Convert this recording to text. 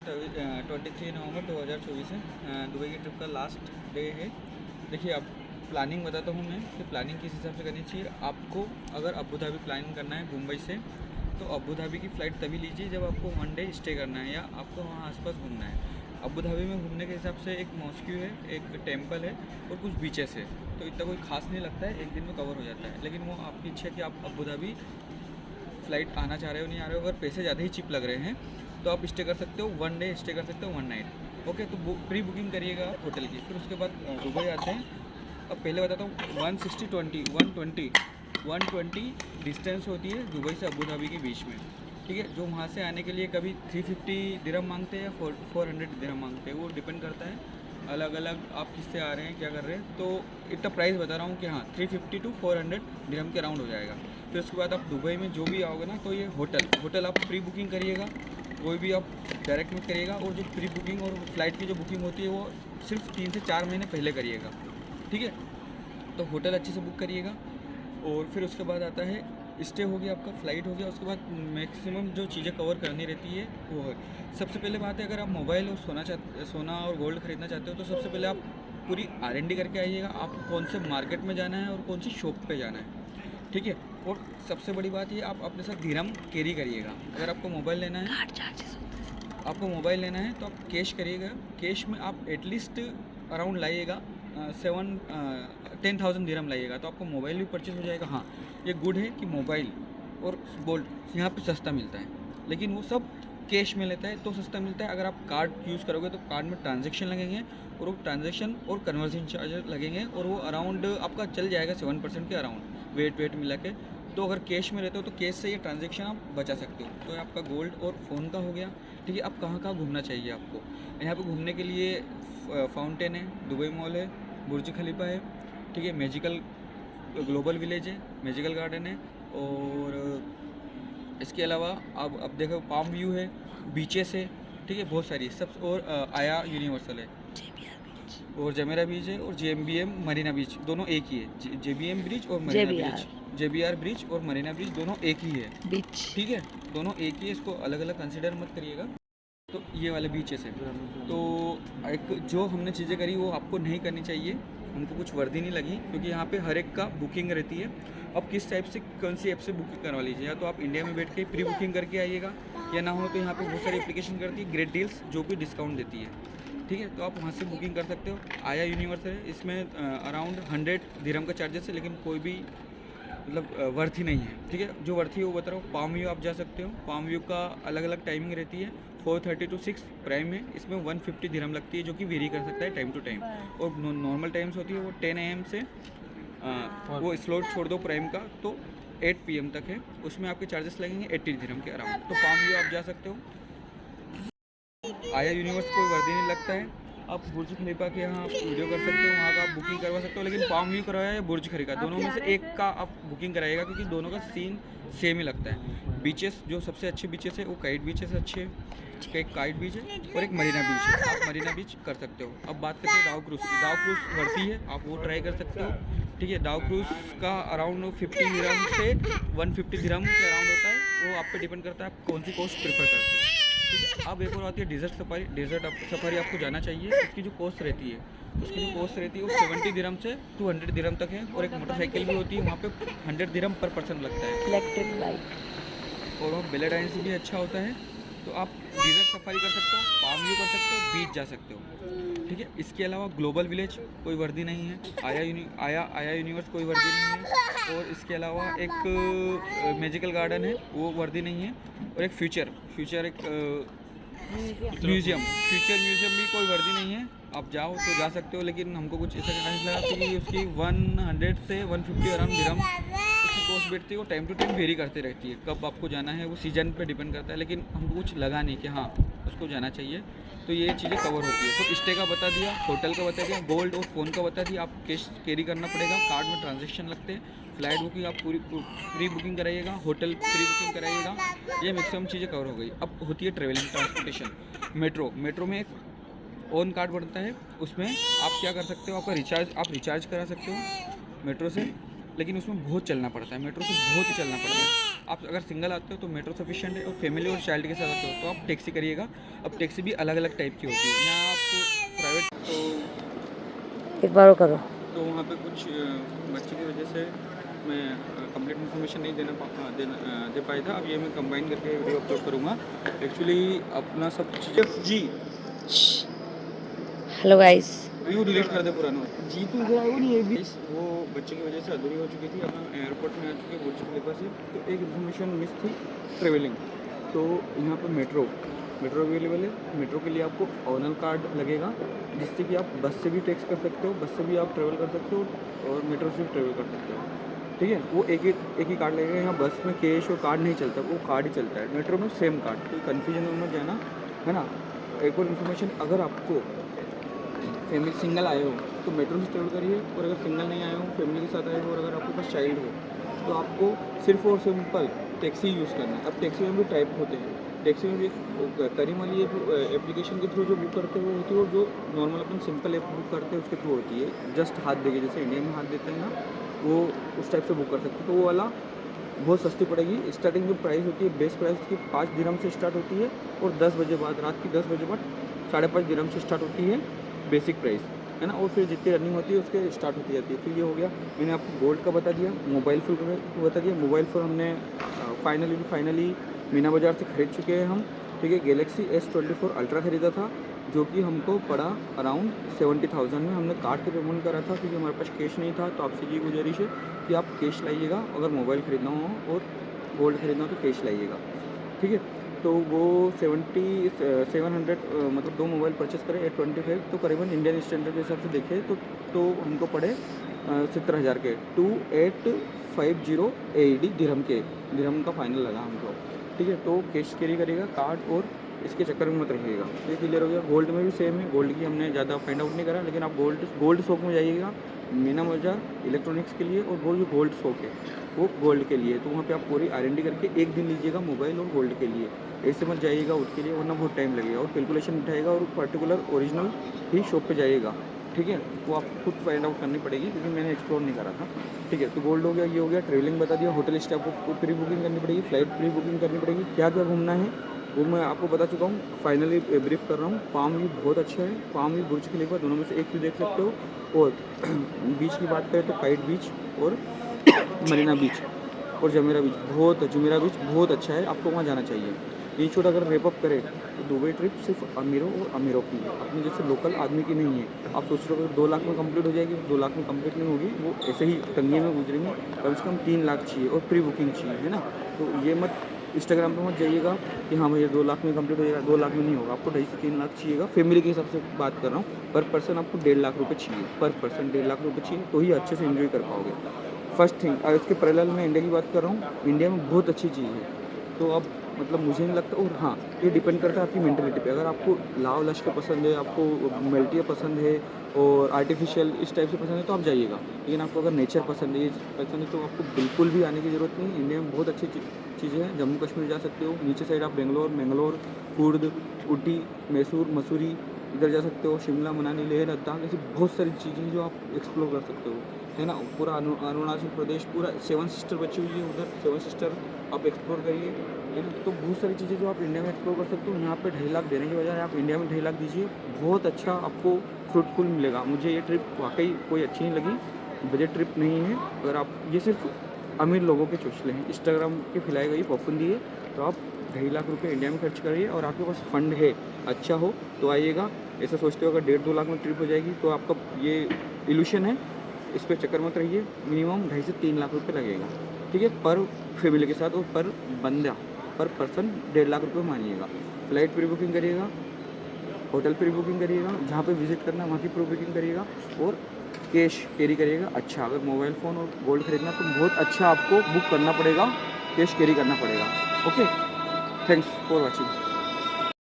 23 नवंबर 2024 है। दुबई की ट्रिप का लास्ट डे है। देखिए, अब प्लानिंग बताता हूँ मैं कि प्लानिंग किस हिसाब से करनी चाहिए आपको। अगर अबू धाबी प्लानिंग करना है मुंबई से, तो अबू धाबी की फ़्लाइट तभी लीजिए जब आपको 1 डे स्टे करना है या आपको वहाँ आसपास घूमना है। अबू धाबी में घूमने के हिसाब से एक मॉस्क्यू है, एक टेम्पल है और कुछ बीचेस है, तो इतना कोई खास नहीं लगता है, एक दिन में कवर हो जाता है। लेकिन वो आपकी इच्छा है कि आप अबू धाबी फ़्लाइट आना चाह रहे हो नहीं आ रहे हो, अगर पैसे ज़्यादा ही चिप लग रहे हैं तो आप स्टे कर सकते हो, 1 डे स्टे कर सकते हो, 1 नाइट। ओके, तो प्री बुकिंग करिएगा आप होटल की। फिर उसके बाद दुबई आते हैं। अब पहले बताता हूँ 120 डिस्टेंस होती है दुबई से अबू धाबी के बीच में। ठीक है, जो वहाँ से आने के लिए कभी 350 दिरहम मांगते हैं या 400 दिरहम मांगते हैं, वो डिपेंड करता है अलग अलग आप किससे आ रहे हैं, क्या कर रहे हैं। तो इतना प्राइस बता रहा हूँ कि हाँ 350 to 400 दिरहम के राउंड हो जाएगा। फिर उसके बाद आप दुबई में जो भी आओगे ना, तो ये होटल आप प्री बुकिंग करिएगा, कोई भी आप डायरेक्ट मत करिएगा। और जो प्री बुकिंग और फ्लाइट की जो बुकिंग होती है वो सिर्फ 3 से 4 महीने पहले करिएगा। ठीक है, तो होटल अच्छे से बुक करिएगा। और फिर उसके बाद आता है स्टे हो गया आपका, फ़्लाइट हो गया। उसके बाद मैक्सिमम जो चीज़ें कवर करनी रहती है वो है। सबसे पहले बात है, अगर आप मोबाइल और सोना और गोल्ड ख़रीदना चाहते हो तो सबसे पहले आप पूरी R&D करके आइएगा, आपको कौन से मार्केट में जाना है और कौन सी शॉप पे जाना है। ठीक है, और सबसे बड़ी बात ये, आप अपने साथ दिरहम कैरी करिएगा। अगर आपको मोबाइल लेना है तो आप कैश करिएगा। कैश में आप एटलीस्ट अराउंड लाइएगा 10,000 दिरहम लाइएगा, तो आपको मोबाइल भी परचेज हो जाएगा। हाँ, ये गुड है कि मोबाइल और गोल्ड यहाँ पे सस्ता मिलता है, लेकिन वो सब कैश में लेता है तो सस्ता मिलता है। अगर आप कार्ड यूज़ करोगे तो कार्ड में ट्रांजैक्शन लगेंगे, और वो ट्रांजैक्शन और कन्वर्जन चार्जेस लगेंगे, और वो अराउंड आपका चल जाएगा 7% के अराउंड वेट मिला के। तो अगर कैश में रहते हो तो कैश से ये ट्रांजैक्शन आप बचा सकते हो। तो आपका गोल्ड और फ़ोन का हो गया। ठीक है, अब कहाँ घूमना चाहिए आपको। यहाँ पे घूमने के लिए फाउंटेन है, दुबई मॉल है, बुर्ज खलीफा है। ठीक है, मैजिकल ग्लोबल विलेज है, मैजिकल गार्डन है, और इसके अलावा अब देखो पाम व्यू है, बीचेस है। ठीक है, बहुत सारी सब। और आया यूनिवर्सल है, और जमेरा बीच है, और JMBM मरीना बीच, दोनों एक ही है। JBM ब्रिज और मरीना ब्रिज, JBR ब्रिज और मरीना ब्रिज दोनों एक ही है बीच। ठीक है, दोनों एक ही है, इसको अलग अलग कंसिडर मत करिएगा। तो ये वाले बीचेस हैं। तो एक जो हमने चीज़ें करी वो आपको नहीं करनी चाहिए, हमको कुछ वर्दी नहीं लगी, क्योंकि यहाँ पे हर एक का बुकिंग रहती है। अब किस टाइप से कौन सी ऐप से बुकिंग करवा लीजिए, या तो आप इंडिया में बैठ के प्री बुकिंग करके आइएगा, या ना हो तो यहाँ पे बहुत सारी एप्लीकेशन करती है ग्रेट डील्स, जो कि डिस्काउंट देती है। ठीक है, तो आप वहाँ से बुकिंग कर सकते हो। आया यूनिवर्सल है, इसमें अराउंड 100 दिरहम का चार्जेस है, लेकिन कोई भी मतलब वर्थ ही नहीं है। ठीक है, जो वर्थ ही वो बता रहा हूँ। पाम व्यू आप जा सकते हो, पाम व्यू का अलग अलग टाइमिंग रहती है, 4:30 to 6 प्राइम है, इसमें 150 दिरहम लगती है, जो कि वेरी कर सकता है टाइम टू टाइम। और नॉर्मल टाइम्स होती है वो 10 AM से वो स्लॉट छोड़ दो प्राइम का तो 8 PM तक है, उसमें आपके चार्जेस लगेंगे 80 दिरहम के अराउंड। तो पाम व्यू आप जा सकते हो। आया यूनिवर्स कोई वर्दी नहीं लगता है, आप बुर्ज खलीफा के यहाँ वीडियो कर सकते हो, वहाँ का आप बुकिंग करवा सकते हो। लेकिन पाम व्यू करवाया या बुर्ज खलीफा, दोनों में से एक का आप बुकिंग कराइएगा, क्योंकि दोनों का सीन सेम ही लगता है। बीचेस जो सबसे अच्छे बीचेस है वो काइट बीचेस अच्छे है, एक काइट बीच है और एक मरीना बीच है, आप मरीना बीच कर सकते हो। अब बात करते हैं डाउ क्रूज़ की। डाउ क्रूज़ वर्दी है, आप वो ट्राई कर सकते हो। ठीक है, डाउ क्रूज़ का अराउंड 50 दिरहम से 150 दिरहम के अराउंड होता है, वो आप पे डिपेंड करता है आप कौन सी कोस्ट प्रेफर करते हो। ठीक है, अब एक और आती है डेजर्ट सफारी। डेजर्ट सफारी आपको जाना चाहिए, उसकी जो कॉस्ट रहती है वो 70 दिरहम से 200 दिरहम तक है, और एक मोटरसाइकिल भी होती है, वहाँ पे 100 दिरहम पर पर्सन लगता है, इलेक्ट्रिक बाइक। और वहाँ बेलाडाइंस भी अच्छा होता है, तो आप डेजर्ट सफारी कर सकते हो, पाम व्यू कर सकते हो, बीच जा सकते हो। ठीक है, इसके अलावा ग्लोबल विलेज कोई वर्दी नहीं है, आया यूनिवर्स कोई वर्दी नहीं है, और इसके अलावा एक मैजिकल गार्डन है वो वर्दी नहीं है, और एक फ्यूचर एक म्यूज़ियम भी कोई वर्दी नहीं है। आप जाओ तो जा सकते हो, लेकिन हमको कुछ ऐसा नहीं लगा, क्योंकि उसकी 100 से 150 अराउंड दिरहम उसकी कॉस्ट बैठती है। वो टाइम टू टाइम वेरी करते रहती है, कब आपको जाना है वो सीजन पे डिपेंड करता है, लेकिन हमको कुछ लगा नहीं कि हाँ उसको जाना चाहिए। तो ये चीज़ें कवर होती है। तो स्टे का बता दिया, होटल का बता दिया, गोल्ड और फ़ोन का बता दिया। आप कैश कैरी करना पड़ेगा, कार्ड में ट्रांजैक्शन लगते हैं। फ़्लाइट बुकिंग आप पूरी प्री बुकिंग कराइएगा, होटल प्री बुकिंग कराइएगा, ये मैक्सिमम चीज़ें कवर हो गई। अब होती है ट्रेवलिंग ट्रांसपोर्टेशन। मेट्रो में एक ओन कार्ड बनता है, उसमें आप क्या कर सकते हो, आपका रिचार्ज करा सकते हो मेट्रो से, लेकिन उसमें बहुत चलना पड़ता है, मेट्रो से बहुत ही चलना पड़ता है। आप अगर सिंगल आते हो तो मेट्रो सफिशिएंट है, और फैमिली और चाइल्ड के साथ आते हो तो आप टैक्सी करिएगा। अब टैक्सी भी अलग अलग टाइप की होती है। यहाँ आप प्राइवेट एक बार और करो। तो वहाँ पे कुछ बच्चे की वजह से मैं कंप्लीट इन्फॉर्मेशन नहीं दे पाया था। अब ये मैं कंबाइन करके वीडियो अपलोड करूँगा। एक्चुअली अपना सब चीज़ें जी हेलो गाइस, व्यू डिलीट कर दे पुराना। जी तो इधर आएगा नहीं, ये भी वो बच्चे की वजह से अधूरी हो चुकी थी। अब हम एयरपोर्ट में आ चुके हैं बुर्ज खलीफा से। तो एक इन्फॉर्मेशन मिस थी, ट्रेवलिंग। तो यहाँ पर मेट्रो अवेलेबल है। मेट्रो के लिए आपको ऑनल कार्ड लगेगा, जिससे कि आप बस से भी टैक्स कर सकते हो, बस से भी आप ट्रेवल कर सकते हो और मेट्रो से भी ट्रेवल कर सकते हो। ठीक है, वो एक ही कार्ड लगेगा। यहाँ बस में कैश और कार्ड नहीं चलता, वो कार्ड ही चलता है। मेट्रो में सेम कार्ड, कोई कन्फ्यूजन में मत जाना, है ना। एक और इन्फॉर्मेशन, अगर आपको फैमिली सिंगल आए हो तो मेट्रो से ट्रेवल करिए, और अगर सिंगल नहीं आए हो, फैमिली के साथ आए हो और अगर आपके पास चाइल्ड हो तो आपको सिर्फ और सिंपल टैक्सी यूज़ करना है। अब टैक्सी में भी टाइप होते हैं। टैक्सी में भी करीम वाली एप्लीकेशन के थ्रू जो बुक करते हुए होती है, और जो नॉर्मल अपन सिंपल ऐप बुक करते हैं उसके थ्रू होती है। जस्ट हाथ देके, जैसे इंडिया में हाथ देते हैं ना, वो उस टाइप से बुक कर सकते हैं। तो वो वाला बहुत सस्ती पड़ेगी। स्टार्टिंग जो प्राइस होती है, बेस प्राइस की 5 दिरहम से स्टार्ट होती है, और 10 बजे बाद, रात की 10 बजे बाद 5.5 दिरहम से स्टार्ट होती है बेसिक प्राइस, है ना। और फिर जितनी रनिंग होती है उसके स्टार्ट होती जाती है। फिर ये हो गया, मैंने आपको गोल्ड का बता दिया, मोबाइल फ़ोन का बता दिया। मोबाइल फ़ोन हमने फाइनली मीना बाज़ार से ख़रीद चुके हैं हम। ठीक है, गैलेक्सी S24 अल्ट्रा ख़रीदा था, जो कि हमको पड़ा अराउंड 70,000 में। हमने कार्ड के पेमेंट करा था क्योंकि हमारे पास कैश नहीं था। तो आपसे ये गुजारिश है कि आप कैश लाइएगा, अगर मोबाइल ख़रीदना हो और गोल्ड ख़रीदना हो तो कैश लाइएगा। ठीक है, तो वो 700 मतलब 2 मोबाइल परचेस करें 825, तो करीबन इंडियन स्टैंडर्ड के हिसाब से देखें तो हमको पड़े 70,000 के 2850 AED दिरहम का फाइनल लगा हमको। ठीक है, तो कैश कैरी करिएगा, कार्ड और इसके चक्कर में मत रहिएगा। ये क्लियर हो गया। गोल्ड में भी सेम है, गोल्ड की हमने ज़्यादा फाइंड आउट नहीं करा, लेकिन आप गोल्ड शॉप में जाइएगा, मीना बाज़ार इलेक्ट्रॉनिक्स के लिए, और वो जो गोल्ड शॉप है वो गोल्ड के लिए। तो वहाँ पे आप पूरी R&D करके एक दिन लीजिएगा मोबाइल और गोल्ड के लिए। ऐसे मत जाइएगा उसके लिए, वरना बहुत टाइम लगेगा और कैलकुलेशन उठाएगा, और पर्टिकुलर ओरिजिनल ही शॉप पे जाइएगा। ठीक है, वो आपको खुद फाइंड आउट करनी पड़ेगी क्योंकि मैंने एक्सप्लोर नहीं करा था। ठीक है, तो गोल्ड हो गया, ये हो गया। ट्रेवलिंग बता दिया, होटल स्टे आपको प्री बुकिंग करनी पड़ेगी, फ्लाइट प्री बुकिंग करनी पड़ेगी। क्या क्या घूमना है वो मैं आपको बता चुका हूँ। फाइनली ब्रीफ कर रहा हूँ। पाम व्यू बहुत अच्छा है, पाम व्यू बुर्ज खलीफा दोनों में से एक व्यू देख सकते हो। और बीच की बात करें तो काइट बीच और मरीना बीच और जुमेरा बीच बहुत अच्छा है, आपको वहाँ जाना चाहिए। ये छोटा अगर रेपअप करें तो दुबई ट्रिप सिर्फ अमीरों और अमीरों की है, अपने जैसे लोकल आदमी की नहीं है। आप सोच रहे हो 2 लाख में कंप्लीट हो जाएगी, 2 लाख में कंप्लीट नहीं होगी, वो ऐसे ही टंगे में गुजरेंगे। कम से कम 3 लाख चाहिए और प्री बुकिंग चाहिए, है ना। तो ये मत इंस्टाग्राम पे मत जाइएगा कि हाँ भैया 2 लाख में कंप्लीट हो जाएगा। 2 लाख में नहीं होगा, आपको 2.5 से 3 लाख चाहिएगा। फैमिली के हिसाब से बात कर रहा हूँ, पर पर्सन आपको 1.5 लाख रुपये चाहिए, पर पर्सन 1.5 लाख रुपये चाहिए, तो ही अच्छे से एंजॉय कर पाओगे। First thing. और इसके पैरेलल में इंडिया की बात कर रहा हूँ, इंडिया में बहुत अच्छी चीज़ है। तो अब मतलब मुझे नहीं लगता, और हाँ ये डिपेंड करता है आपकी मेंटेलिटी पे। अगर आपको लाव लश्कर पसंद है, आपको मेल्टिया पसंद है और आर्टिफिशियल इस टाइप से पसंद है तो आप जाइएगा। लेकिन आपको अगर नेचर पसंद है, ये पसंद है, तो आपको बिल्कुल भी आने की ज़रूरत नहीं। इंडिया में बहुत अच्छी चीज़ें हैं। जम्मू कश्मीर जा सकते हो, नीचे साइड आप मैंगलोर, कुर्द, ऊटी, मैसूर, मसूरी इधर जा सकते हो। शिमला, मनाली, लेह, लद्दाख, ऐसी बहुत सारी चीज़ें जो आप एक्सप्लोर कर सकते हो, है ना। पूरा अरुणाचल प्रदेश, पूरा 7 सिस्टर बची हुई है उधर, 7 सिस्टर आप एक्सप्लोर करिए, है ना। तो बहुत सारी चीज़ें जो आप इंडिया में एक्सप्लोर कर सकते हो। यहाँ पे 2.5 लाख देने की बजाय आप इंडिया में 2.5 लाख दीजिए, बहुत अच्छा आपको फ्रूटफुल मिलेगा। मुझे ये ट्रिप वाकई कोई अच्छी नहीं लगी, बजट ट्रिप नहीं है। अगर आप ये सिर्फ अमीर लोगों के चोचले हैं, इंस्टाग्राम के फैलाई गई पफुंदी है। तो आप 2.5 लाख रुपये इंडिया में खर्च करिए, और आपके पास फंड है, अच्छा हो तो आइएगा। ऐसा सोचते हो अगर 1.5-2 लाख में ट्रिप हो जाएगी तो आपका ये इल्यूशन है, इस पर चक्कर मत रहिए। मिनिमम 2.5 से 3 लाख रुपये लगेगा, ठीक है, पर फैमिली के साथ, और पर बंदा, पर पर्सन 1.5 लाख रुपये मानिएगा। फ्लाइट प्री बुकिंग करिएगा, होटल प्री बुकिंग करिएगा, जहाँ पे विजिट करना है वहाँ की प्री बुकिंग करिएगा, और कैश कैरी करिएगा। अच्छा, अगर मोबाइल फ़ोन और गोल्ड खरीदना तो बहुत अच्छा आपको बुक करना पड़ेगा, कैश कैरी करना पड़ेगा। Okay, thanks for watching.